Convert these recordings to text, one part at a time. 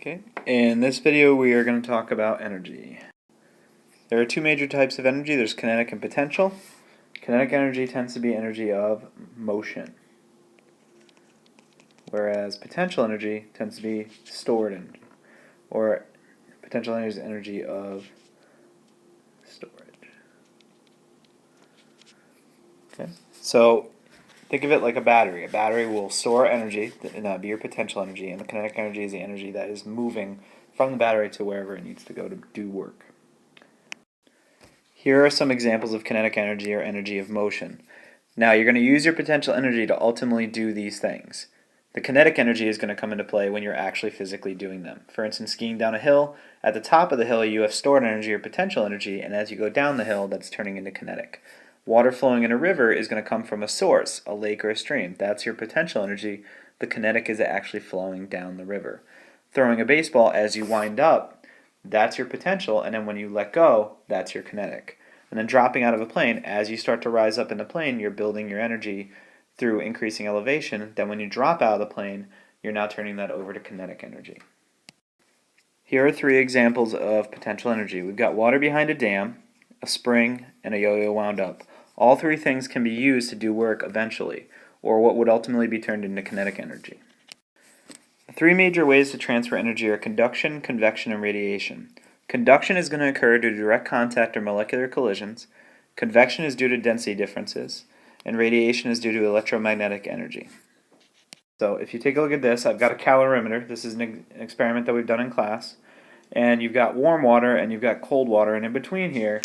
Okay, in this video we are going to talk about energy. There are two major types of energy. There's kinetic and potential. Kinetic energy tends to be energy of motion, whereas potential energy tends to be stored energy, or potential energy is energy of storage. Okay, so think of it like a battery. A battery will store energy, and that would be your potential energy, and the kinetic energy is the energy that is moving from the battery to wherever it needs to go to do work. Here are some examples of kinetic energy or energy of motion. Now you're going to use your potential energy to ultimately do these things. The kinetic energy is going to come into play when you're actually physically doing them. For instance, skiing down a hill, at the top of the hill you have stored energy or potential energy, and as you go down the hill that's turning into kinetic. Water flowing in a river is going to come from a source, a lake or a stream. That's your potential energy. The kinetic is actually flowing down the river. Throwing a baseball as you wind up, that's your potential, and then when you let go, that's your kinetic. And then dropping out of a plane, as you start to rise up in the plane, you're building your energy through increasing elevation. Then when you drop out of the plane, you're now turning that over to kinetic energy. Here are three examples of potential energy. We've got water behind a dam, a spring, and a yo-yo wound up. All three things can be used to do work eventually, or what would ultimately be turned into kinetic energy. The three major ways to transfer energy are conduction, convection, and radiation. Conduction is going to occur due to direct contact or molecular collisions. Convection is due to density differences. And radiation is due to electromagnetic energy. So if you take a look at this, I've got a calorimeter. This is an experiment that we've done in class. And you've got warm water and you've got cold water. And in between here,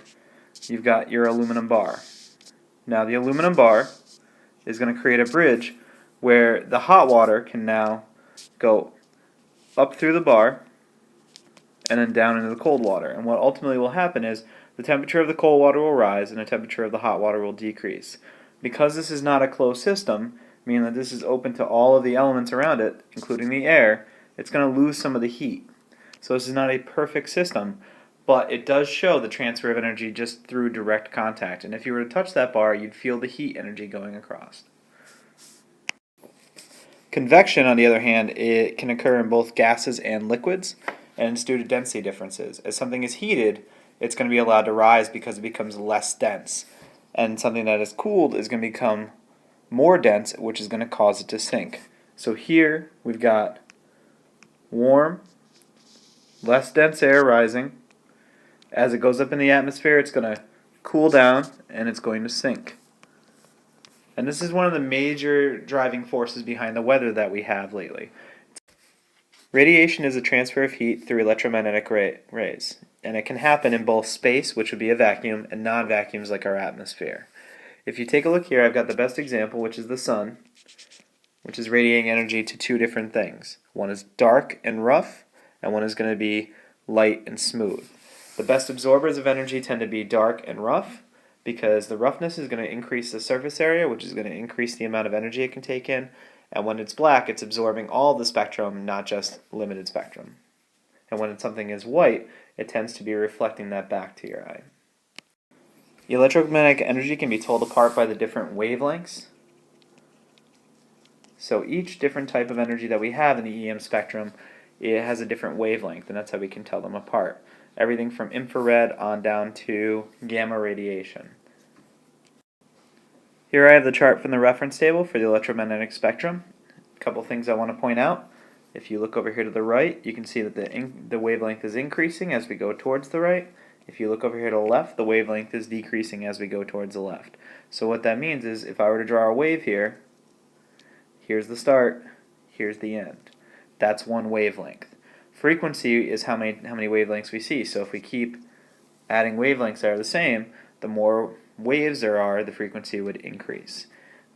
you've got your aluminum bar. Now the aluminum bar is going to create a bridge where the hot water can now go up through the bar and then down into the cold water. And what ultimately will happen is the temperature of the cold water will rise and the temperature of the hot water will decrease. Because this is not a closed system, meaning that this is open to all of the elements around it, including the air, it's going to lose some of the heat. So this is not a perfect system, but it does show the transfer of energy just through direct contact. And if you were to touch that bar, you'd feel the heat energy going across. Convection, on the other hand, it can occur in both gases and liquids, and it's due to density differences. As something is heated, it's going to be allowed to rise because it becomes less dense. And something that is cooled is going to become more dense, which is going to cause it to sink. So here we've got warm, less dense air rising. As it goes up in the atmosphere, it's going to cool down and it's going to sink. And this is one of the major driving forces behind the weather that we have lately. Radiation is a transfer of heat through electromagnetic rays, and it can happen in both space, which would be a vacuum, and non-vacuums like our atmosphere. If you take a look here, I've got the best example, which is the sun, which is radiating energy to two different things. One is dark and rough, and one is going to be light and smooth. The best absorbers of energy tend to be dark and rough, because the roughness is going to increase the surface area, which is going to increase the amount of energy it can take in, and when it's black, it's absorbing all the spectrum, not just limited spectrum. And when something is white, it tends to be reflecting that back to your eye. Electromagnetic energy can be told apart by the different wavelengths. So each different type of energy that we have in the EM spectrum, it has a different wavelength, and that's how we can tell them apart. Everything from infrared on down to gamma radiation. Here I have the chart from the reference table for the electromagnetic spectrum. A couple things I want to point out. If you look over here to the right, you can see that the wavelength is increasing as we go towards the right. If you look over here to the left, the wavelength is decreasing as we go towards the left. So what that means is if I were to draw a wave here, here's the start, here's the end. That's one wavelength. Frequency is how many wavelengths we see. So if we keep adding wavelengths that are the same, the more waves there are, the frequency would increase.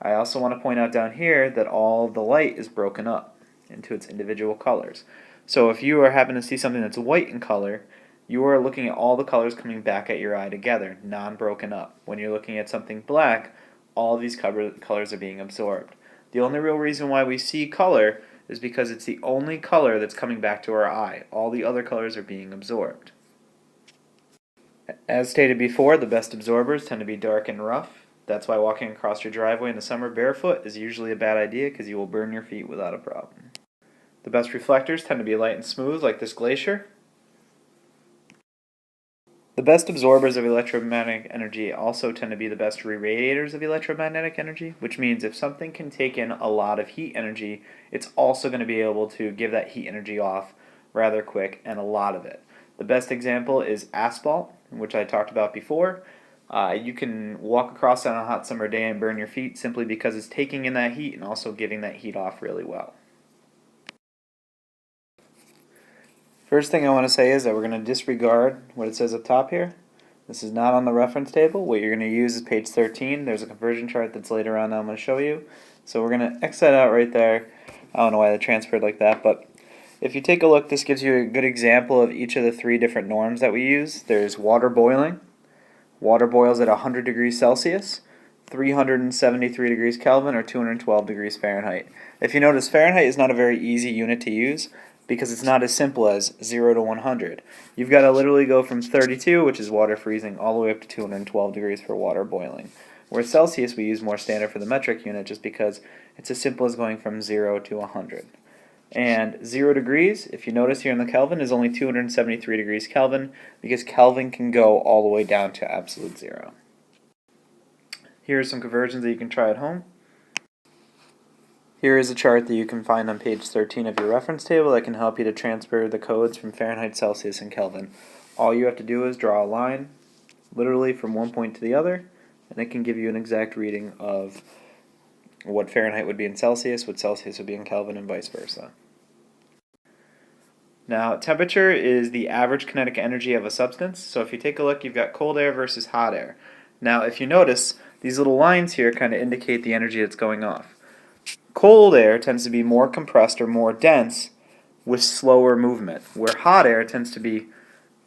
I also want to point out down here that all the light is broken up into its individual colors. So if you happen to see something that's white in color, you are looking at all the colors coming back at your eye together, non-broken up. When you're looking at something black, all of these colors are being absorbed. The only real reason why we see color is because it's the only color that's coming back to our eye. All the other colors are being absorbed. As stated before, the best absorbers tend to be dark and rough. That's why walking across your driveway in the summer barefoot is usually a bad idea because you will burn your feet without a problem. The best reflectors tend to be light and smooth, like this glacier. The best absorbers of electromagnetic energy also tend to be the best radiators of electromagnetic energy, which means if something can take in a lot of heat energy, it's also going to be able to give that heat energy off rather quick, and a lot of it. The best example is asphalt, which I talked about before. You can walk across on a hot summer day and burn your feet simply because it's taking in that heat and also giving that heat off really well. First thing I want to say is that we're going to disregard what it says up top here. This is not on the reference table. What you're going to use is page 13. There's a conversion chart that's later on that I'm going to show you. So we're going to X that out right there. I don't know why they transferred like that, but if you take a look, this gives you a good example of each of the three different norms that we use. There's water boiling. Water boils at 100 degrees Celsius, 373 degrees Kelvin, or 212 degrees Fahrenheit. If you notice, Fahrenheit is not a very easy unit to use because it's not as simple as 0 to 100. You've got to literally go from 32, which is water freezing, all the way up to 212 degrees for water boiling. Whereas Celsius we use more standard for the metric unit just because it's as simple as going from 0 to 100. And 0 degrees, if you notice here in the Kelvin, is only 273 degrees Kelvin because Kelvin can go all the way down to absolute 0. Here are some conversions that you can try at home. Here is a chart that you can find on page 13 of your reference table that can help you to transfer the codes from Fahrenheit, Celsius, and Kelvin. All you have to do is draw a line, literally from one point to the other, and it can give you an exact reading of what Fahrenheit would be in Celsius, what Celsius would be in Kelvin, and vice versa. Now, temperature is the average kinetic energy of a substance. So if you take a look, you've got cold air versus hot air. Now, if you notice, these little lines here kind of indicate the energy that's going off. Cold air tends to be more compressed or more dense with slower movement, where hot air tends to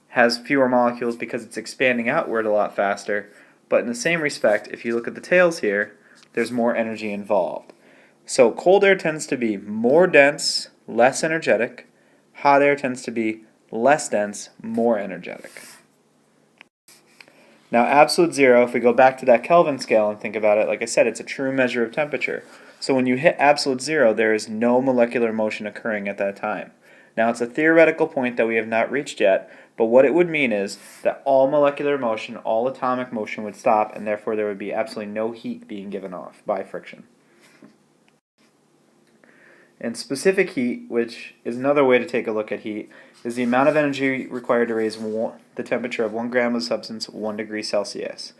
has fewer molecules because it's expanding outward a lot faster. But in the same respect, if you look at the tails here, there's more energy involved. So cold air tends to be more dense, less energetic. Hot air tends to be less dense, more energetic. Now, absolute zero, if we go back to that Kelvin scale and think about it, like I said, it's a true measure of temperature. So when you hit absolute zero, there is no molecular motion occurring at that time. Now, it's a theoretical point that we have not reached yet, but what it would mean is that all molecular motion, all atomic motion would stop, and therefore there would be absolutely no heat being given off by friction. And specific heat, which is another way to take a look at heat, is the amount of energy required to raise the temperature of 1 gram of substance 1 degree Celsius.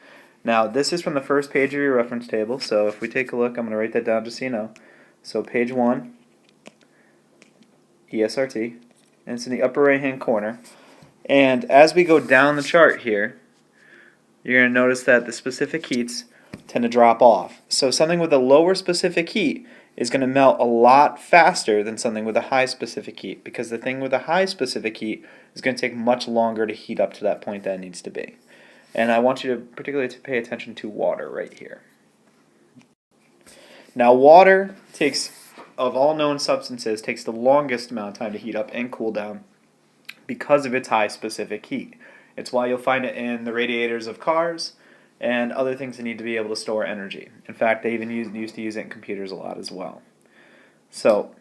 Now, this is from the first page of your reference table, so if we take a look, I'm going to write that down just so you know. So page 1, ESRT, and it's in the upper right-hand corner. And as we go down the chart here, you're going to notice that the specific heats tend to drop off. So something with a lower specific heat is going to melt a lot faster than something with a high specific heat, because the thing with a high specific heat is going to take much longer to heat up to that point that it needs to be. And I want you to particularly pay attention to water right here. Now, water takes, of all known substances, takes the longest amount of time to heat up and cool down because of its high specific heat. It's why you'll find it in the radiators of cars and other things that need to be able to store energy. In fact, they even used to use it in computers a lot as well. So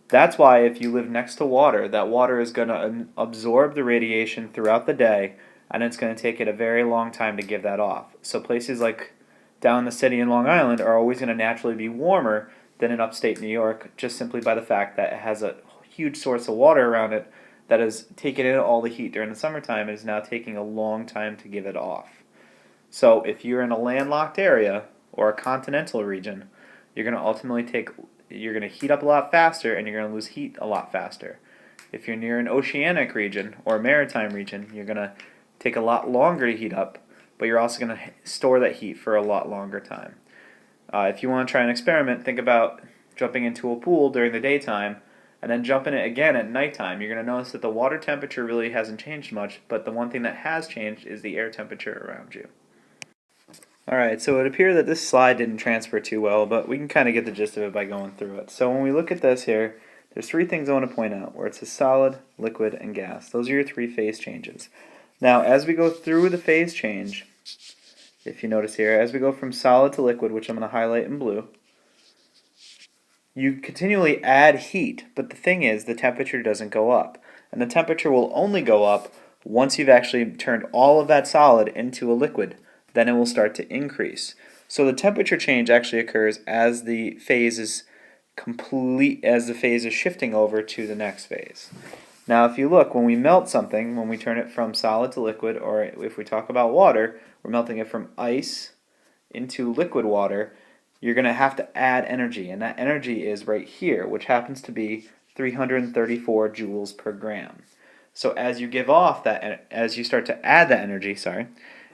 that's why if you live next to water, that water is going to absorb the radiation throughout the day, and it's going to take it a very long time to give that off. So places like down the city in Long Island are always going to naturally be warmer than in upstate New York, just simply by the fact that it has a huge source of water around it that has taken in all the heat during the summertime and is now taking a long time to give it off. So if you're in a landlocked area or a continental region, you're going to heat up a lot faster and you're going to lose heat a lot faster. If you're near an oceanic region or a maritime region, you're going to take a lot longer to heat up, but you're also going to store that heat for a lot longer time. If you want to try an experiment, think about jumping into a pool during the daytime and then jump in it again at nighttime. You're going to notice that the water temperature really hasn't changed much, but the one thing that has changed is the air temperature around you. Alright, so it appears that this slide didn't transfer too well, but we can kind of get the gist of it by going through it. So when we look at this here, there's three things I want to point out, where it says solid, liquid, and gas. Those are your three phase changes. Now, as we go through the phase change, if you notice here, as we go from solid to liquid, which I'm going to highlight in blue, You continually add heat, but the thing is the temperature doesn't go up. And the temperature will only go up once you've actually turned all of that solid into a liquid. Then it will start to increase. So the temperature change actually occurs as the phase is shifting over to the next phase. Now if you look, when we melt something, when we turn it from solid to liquid, or if we talk about water, we're melting it from ice into liquid water, you're going to have to add energy, and that energy is right here, which happens to be 334 joules per gram. So as you give off that, as you start to add that energy,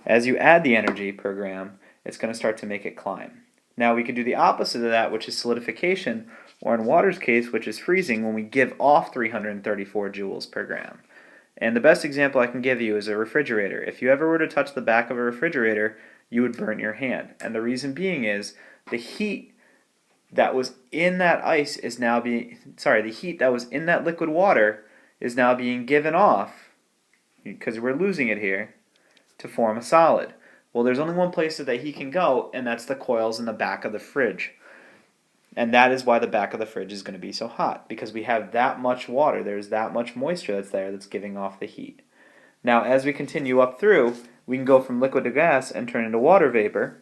as you add the energy per gram, it's going to start to make it climb. Now we could do the opposite of that, which is solidification, or in water's case, which is freezing, when we give off 334 joules per gram. And the best example I can give you is a refrigerator. If you ever were to touch the back of a refrigerator, you would burn your hand. And the reason being is the heat that was in that ice is now being, the heat that was in that liquid water is now being given off, because we're losing it here, to form a solid. Well, there's only one place that heat can go, and that's the coils in the back of the fridge. And that is why the back of the fridge is going to be so hot, because we have that much water, there's that much moisture that's there that's giving off the heat. Now, as we continue up through, we can go from liquid to gas and turn into water vapor,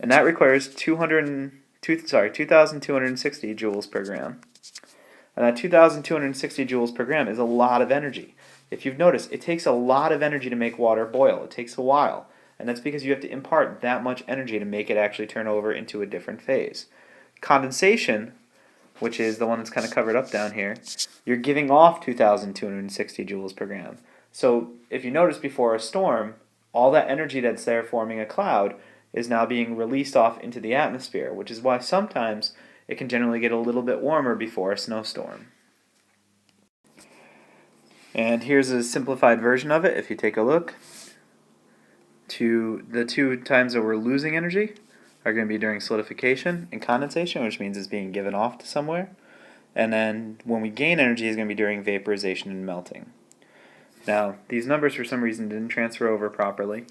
and that requires 2,260 joules per gram. And that 2,260 joules per gram is a lot of energy. If you've noticed, it takes a lot of energy to make water boil. It takes a while. And that's because you have to impart that much energy to make it actually turn over into a different phase. Condensation, which is the one that's kind of covered up down here, you're giving off 2,260 joules per gram. So if you notice before a storm, all that energy that's there forming a cloud is now being released off into the atmosphere, which is why sometimes it can generally get a little bit warmer before a snowstorm. And here's a simplified version of it. If you take a look, the two times that we're losing energy are going to be during solidification and condensation, which means it's being given off to somewhere. And then when we gain energy is going to be during vaporization and melting. Now, these numbers for some reason didn't transfer over properly,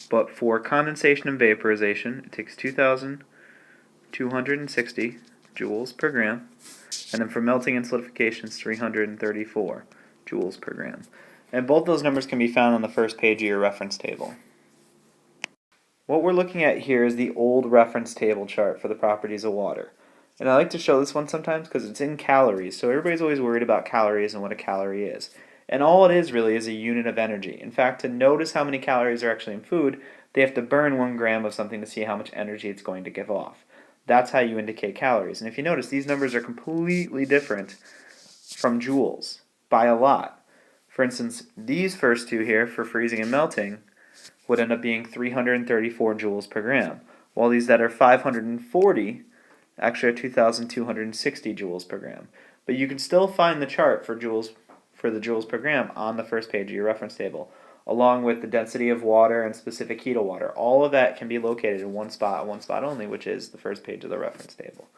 but for condensation and vaporization, it takes 2,260 joules per gram, and then for melting and solidification, it's 334 joules per gram. And both those numbers can be found on the first page of your reference table. What we're looking at here is the old reference table chart for the properties of water. And I like to show this one sometimes because it's in calories, so everybody's always worried about calories and what a calorie is. And all it is really is a unit of energy. In fact, to notice how many calories are actually in food, they have to burn 1 gram of something to see how much energy it's going to give off. That's how you indicate calories. And if you notice, these numbers are completely different from joules by a lot. For instance, these first two here for freezing and melting would end up being 334 joules per gram, while these that are 540 actually are 2,260 joules per gram. But you can still find the chart for the joules per gram on the first page of your reference table, along with the density of water and specific heat of water. All of that can be located in one spot only, which is the first page of the reference table.